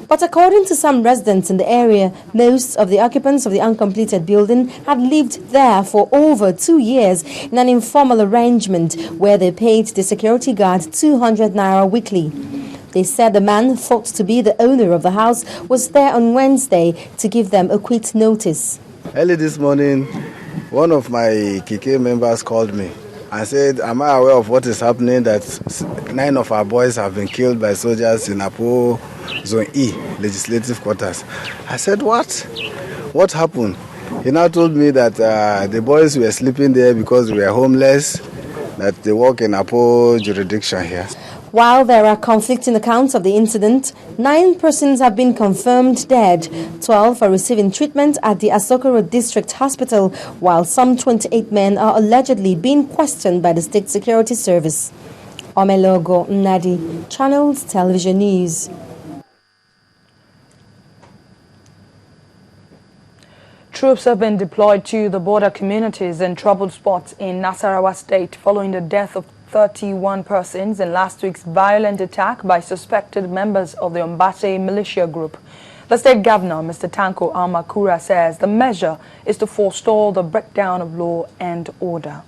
But according to some residents in the area, most of the occupants of the uncompleted building had lived there for over 2 years in an informal arrangement where they paid the security guard 200 naira weekly. They said the man thought to be the owner of the house was there on Wednesday to give them a quit notice. Early this morning, one of my KK members called me and said, "Am I aware of what is happening, that 9 of our boys have been killed by soldiers in Apo Zone E, legislative quarters?" I said, "What? What happened?" He now told me that the boys were sleeping there because they were homeless, that they work in Apo jurisdiction here. While there are conflicting accounts of the incident, 9 persons have been confirmed dead, 12 are receiving treatment at the Asokoro District Hospital, while some 28 men are allegedly being questioned by the State Security Service. Omelogo Nnadi, Channels Television News. Troops have been deployed to the border communities and troubled spots in Nasarawa State following the death of 31 persons in last week's violent attack by suspected members of the Ombase militia group. The state governor, Mr. Tanko Almakura, says the measure is to forestall the breakdown of law and order.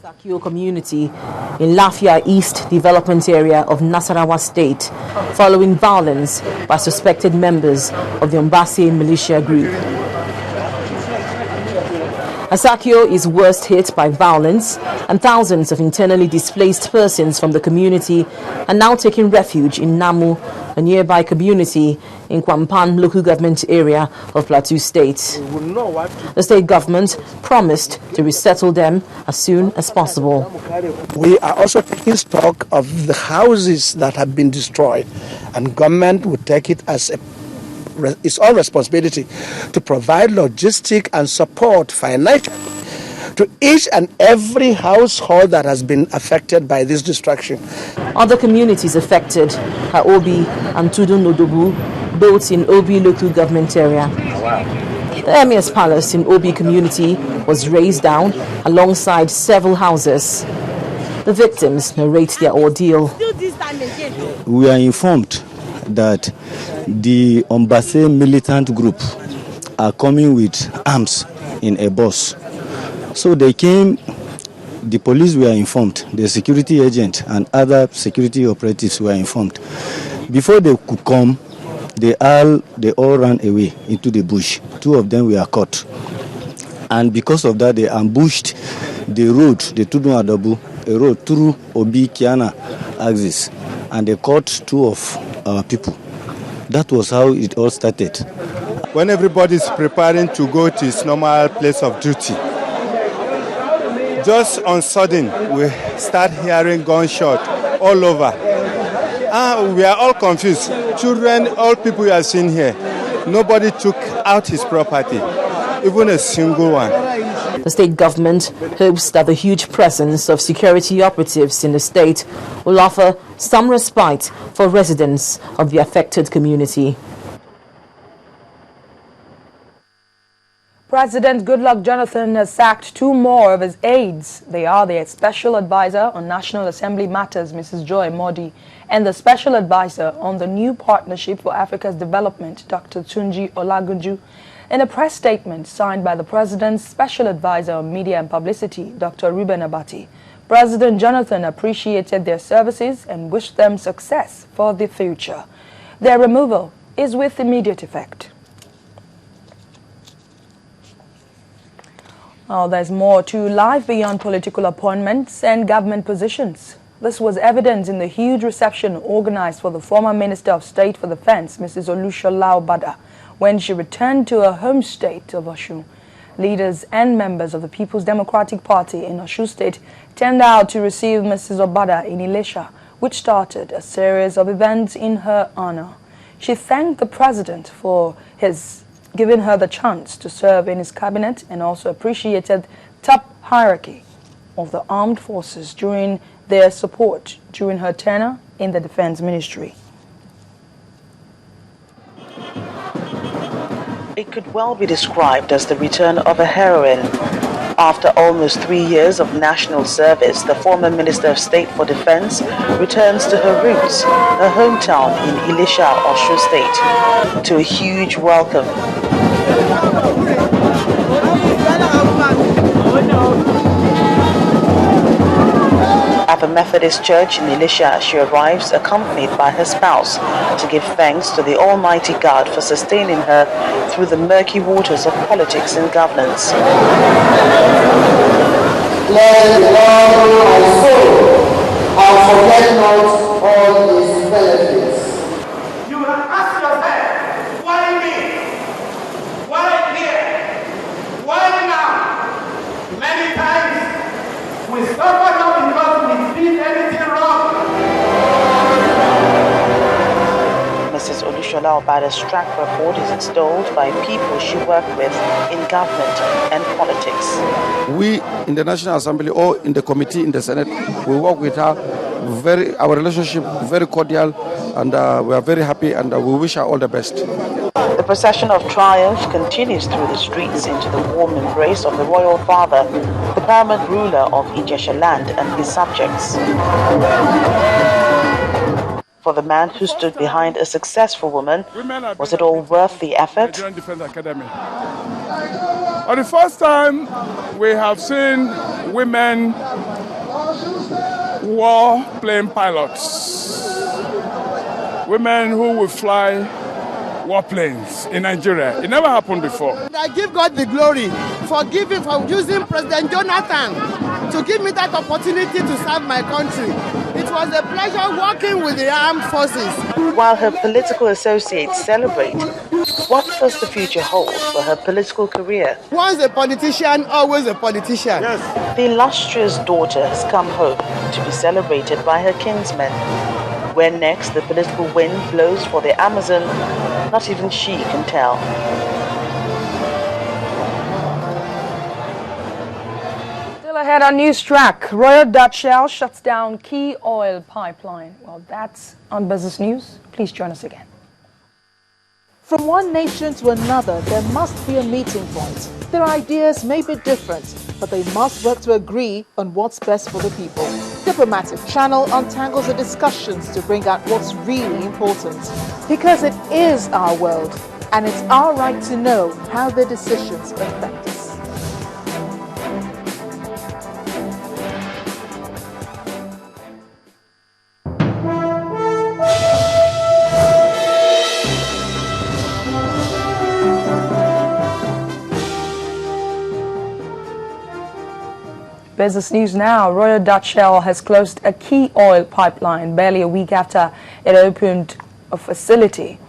Sakio community in Lafia East development area of Nasarawa State following violence by suspected members of the Ombase militia group. Asakio is worst hit by violence, and thousands of internally displaced persons from the community are now taking refuge in Namu, a nearby community in Kwampan local government area of Plateau State. The state government promised to resettle them as soon as possible. We are also taking stock of the houses that have been destroyed, and government will take it as its own responsibility to provide logistic and support financially to each and every household that has been affected by this destruction. Other communities affected are Obi and Tudun Odobu, both in Obi local government area. The Emir's Palace in Obi community was razed down alongside several houses. The victims narrate their ordeal. We are informed that the Ombase militant group are coming with arms in a bus. So they came, the police were informed, the security agent and other security operatives were informed. Before they could come, they all ran away into the bush. 2 of them were caught. And because of that, they ambushed the road, the Tudun Adabu, a road through Obi Kiana axis, and they caught 2 of our people. That was how it all started. When everybody is preparing to go to its normal place of duty, just on sudden we start hearing gunshot all over. We are all confused. Children, all people you are seeing here, nobody took out his property, even a single one. The state government hopes that the huge presence of security operatives in the state will offer some respite for residents of the affected community. President Goodluck Jonathan has sacked 2 more of his aides. They are the Special Advisor on National Assembly Matters, Mrs. Joy Modi, and the Special Advisor on the New Partnership for Africa's Development, Dr. Tunji Olagunju. In a press statement signed by the President's Special Advisor on Media and Publicity, Dr. Ruben Abati, President Jonathan appreciated their services and wished them success for the future. Their removal is with immediate effect. Well, there's more to life beyond political appointments and government positions. This was evident in the huge reception organized for the former Minister of State for Defense, Mrs. Olushola Obada, when she returned to her home state of Osun. Leaders and members of the People's Democratic Party in Osun State turned out to receive Mrs. Obada in Ilesha, which started a series of events in her honor. She thanked the president for his giving her the chance to serve in his cabinet and also appreciated top hierarchy of the armed forces during their support during her tenure in the Defense Ministry. It could well be described as the return of a heroine. After almost 3 years of national service, the former Minister of State for Defense returns to her roots, her hometown in Ilisha, Osun State, to a huge welcome. At the Methodist Church in Ilisha, she arrives accompanied by her spouse to give thanks to the Almighty God for sustaining her through the murky waters of politics and governance. Let the Lord my soul and forget not all his benefits. You will ask yourself, why me? Why here? Why now? Many times we suffer not because we did anything wrong. Mrs. Olushola Obada's track record is extolled by people she worked with in government and politics. We in the National Assembly or in the committee in the Senate, we work with her. Our relationship very cordial, and we are very happy, and we wish her all the best. The procession of triumph continues through the streets into the warm embrace of the royal father, the paramount ruler of Ijesha land and his subjects. For the man who stood behind a successful woman, was it all worth the effort? For the first time, we have seen women warplane pilots, women who will fly warplanes in Nigeria. It never happened before. I give God the glory for using President Jonathan to give me that opportunity to serve my country. It was a pleasure working with the armed forces. While her political associates celebrate, what does the future hold for her political career? Once a politician, always a politician. Yes. The illustrious daughter has come home to be celebrated by her kinsmen. Where next the political wind blows for the Amazon, not even she can tell. Still ahead on News Track, Royal Dutch Shell shuts down key oil pipeline. Well, that's on Business News. Please join us again. From one nation to another, there must be a meeting point. Their ideas may be different, but they must work to agree on what's best for the people. Diplomatic Channel untangles the discussions to bring out what's really important. Because it is our world, and it's our right to know how their decisions affect us. Business News now. Royal Dutch Shell has closed a key oil pipeline barely a week after it opened a facility.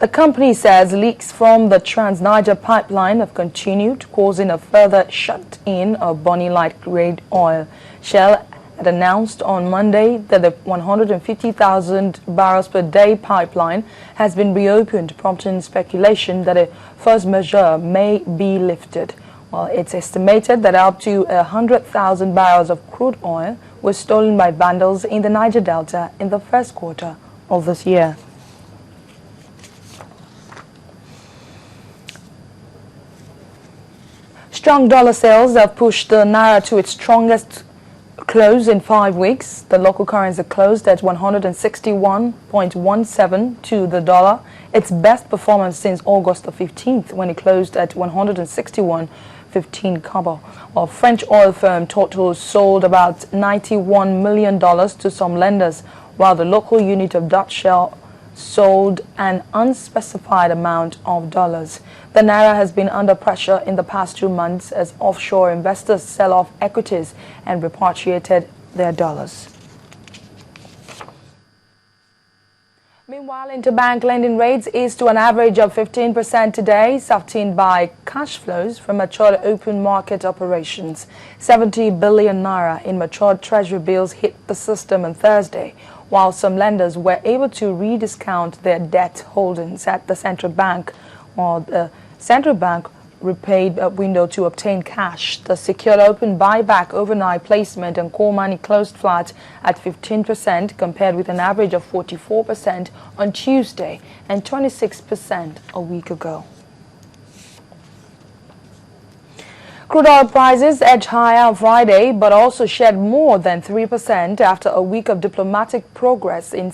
The company says leaks from the Trans-Niger pipeline have continued, causing a further shut-in of Bonny Light grade oil. Shell had announced on Monday that the 150,000 barrels per day pipeline has been reopened, prompting speculation that a force majeure may be lifted. Well, it's estimated that up to 100,000 barrels of crude oil were stolen by vandals in the Niger Delta in the first quarter of this year. Strong dollar sales have pushed the naira to its strongest close in 5 weeks. The local currency closed at 161.17 to the dollar, its best performance since August the 15th, when it closed at 161.15 kobo. While French oil firm Total sold about $91 million to some lenders, while the local unit of Dutch Shell sold an unspecified amount of dollars. The naira has been under pressure in the past 2 months as offshore investors sell off equities and repatriated their dollars. Meanwhile, interbank lending rates eased to an average of 15% today, softened by cash flows from matured open market operations. 70 billion naira in matured treasury bills hit the system on Thursday, while some lenders were able to rediscount their debt holdings at the central bank, while the central bank repaid a window to obtain cash. The secure open buyback overnight placement and call money closed flat at 15% compared with an average of 44% on Tuesday and 26% a week ago. Crude oil prices edged higher on Friday, but also shed more than 3% after a week of diplomatic progress in